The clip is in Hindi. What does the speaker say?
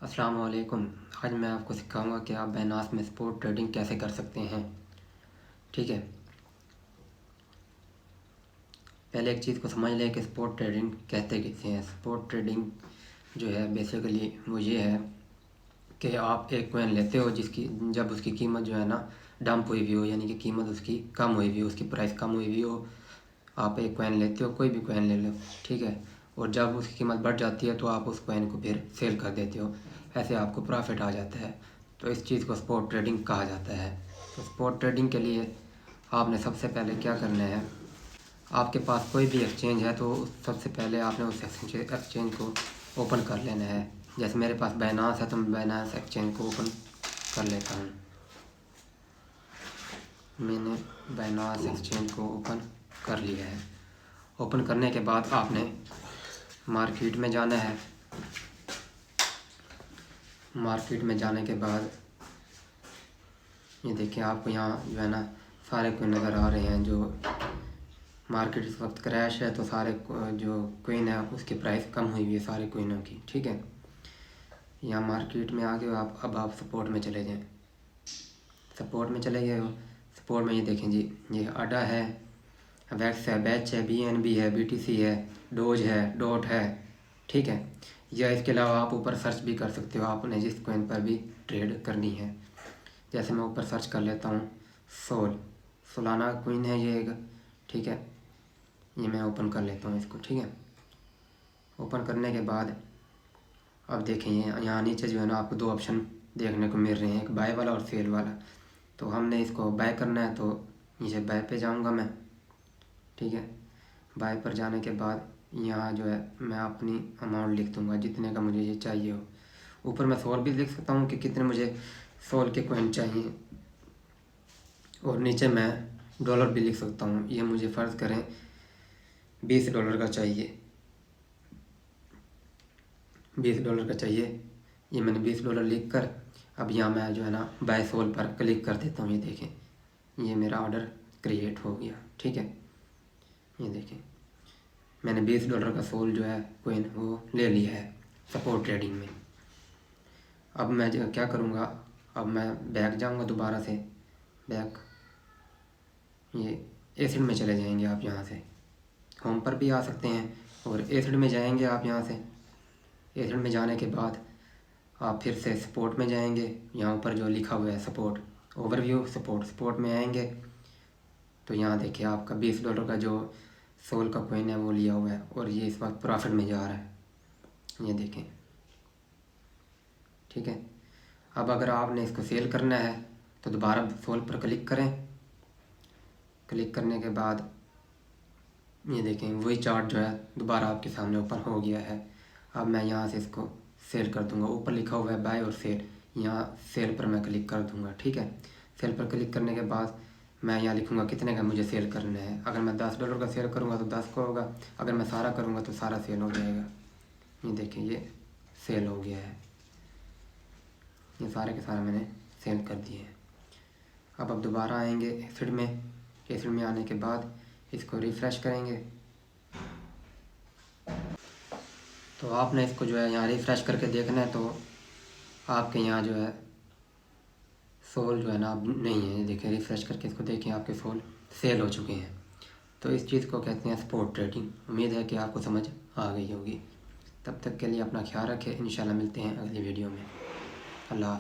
अस्सलाम वालेकुम। आज मैं आपको सिखाऊंगा कि आप बाइनांस में स्पॉट ट्रेडिंग कैसे कर सकते हैं। ठीक है, पहले एक चीज़ को समझ लें कि स्पॉट ट्रेडिंग कहते किसे हैं। स्पॉट ट्रेडिंग जो है बेसिकली वो ये है कि आप एक कॉइन लेते हो जिसकी जब उसकी कीमत जो है ना डंप हुई हुई हो, यानी कि कीमत उसकी कम हुई हुई हो, उसकी प्राइस कम हुई हुई हो। आप एक कॉइन लेते हो, कोई भी कॉइन ले लो, ठीक है, और जब उसकी कीमत बढ़ जाती है तो आप उस कॉइन को फिर सेल कर देते हो। ऐसे आपको प्रॉफिट आ जाता है। तो इस चीज़ को स्पॉट ट्रेडिंग कहा जाता है। तो स्पॉट ट्रेडिंग के लिए आपने सबसे पहले क्या करना है, आपके पास कोई भी एक्सचेंज है तो सबसे पहले आपने उस एक्सचेंज को ओपन कर लेना है। जैसे मेरे पास बाइनांस है तो मैं बाइनांस एक्सचेंज को ओपन कर लेता हूँ। मैंने बाइनांस एक्सचेंज को ओपन कर लिया है। ओपन करने के बाद आपने मार्केट में जाना है। मार्केट में जाने के बाद ये देखिए, आपको यहाँ जो है ना सारे कोइन नज़र आ रहे हैं। जो मार्केट इस वक्त क्रैश है तो सारे जो कोइन है उसकी प्राइस कम हुई हुई है सारे कोइनों की। ठीक है, यहाँ मार्केट में आ गए आप। अब आप सपोर्ट में चले जाएं। सपोर्ट में चले गए हो, सपोर्ट में ये देखें जी, ये अडा है, वैक्स है, बैच है, BNB है, BTC है, डोज है, डॉट है। ठीक है, या इसके अलावा आप ऊपर सर्च भी कर सकते हो आपने जिस कोइन पर भी ट्रेड करनी है। जैसे मैं ऊपर सर्च कर लेता हूँ, सोलाना कोइन है ये एक। ठीक है, ये मैं ओपन कर लेता हूँ इसको। ठीक है, ओपन करने के बाद अब देखें यहाँ नीचे जो है ना आपको दो ऑप्शन देखने को मिल रहे हैं, एक बाय वाला और सेल वाला। तो हमने इसको बाय करना है तो नीचे बाय पे जाऊँगा मैं। ठीक है, बाय पर जाने के बाद यहाँ जो है मैं अपनी अमाउंट लिख दूँगा जितने का मुझे ये चाहिए हो। ऊपर मैं सोल भी लिख सकता हूँ कि कितने मुझे सोल के कॉइन चाहिए, और नीचे मैं डॉलर भी लिख सकता हूँ। ये मुझे फ़र्ज़ करें $20 का चाहिए, $20 का चाहिए। ये मैंने $20 लिख कर अब यहाँ मैं जो है ना बाय सोल पर क्लिक कर देता हूँ। ये देखें, ये मेरा ऑर्डर क्रिएट हो गया। ठीक है, ये देखें मैंने $20 का सोल जो है कोइन वो ले लिया है सपोर्ट ट्रेडिंग में। अब मैं क्या करूँगा, अब मैं बैक जाऊँगा दोबारा से। बैक ये एसिड में चले जाएंगे आप। यहाँ से होम पर भी आ सकते हैं और एसिड में जाएंगे आप। यहाँ से एसिड में जाने के बाद आप फिर से सपोर्ट में जाएंगे। यहाँ ऊपर जो लिखा हुआ है सपोर्ट ओवरव्यू, सपोर्ट में आएंगे तो यहाँ देखिए आपका $20 का जो सोल का कॉइन है वो लिया हुआ है और ये इस वक्त प्रॉफिट में जा रहा है। ये देखें, ठीक है। अब अगर आपने इसको सेल करना है तो दोबारा सोल पर क्लिक करें। क्लिक करने के बाद ये देखें वही चार्ट जो है दोबारा आपके सामने ओपन हो गया है। अब मैं यहाँ से इसको सेल कर दूँगा। ऊपर लिखा हुआ है बाय और सेल, यहाँ सेल पर मैं क्लिक कर दूँगा। ठीक है, सेल पर क्लिक करने के बाद मैं यहाँ लिखूँगा कितने का मुझे सेल करना है। अगर मैं $10 का सेल करूँगा तो 10 का होगा, अगर मैं सारा करूँगा तो सारा सेल हो जाएगा। ये देखिए ये सेल हो गया है, ये सारे के सारे मैंने सेल कर दिए हैं। अब दोबारा आएंगे एसिड में। एसिड में आने के बाद इसको रिफ़्रेश करेंगे तो आपने इसको जो है यहाँ रिफ़्रेश करके देखना है तो आपके यहाँ जो है सोल जो है ना अब नहीं है। देखिए रिफ़्रेश करके इसको देखें, आपके सोल सेल हो चुके हैं। तो इस चीज़ को कहते हैं स्पॉट ट्रेडिंग। उम्मीद है कि आपको समझ आ गई होगी। तब तक के लिए अपना ख्याल रखें। इंशाल्लाह मिलते हैं अगली वीडियो में। अल्लाह।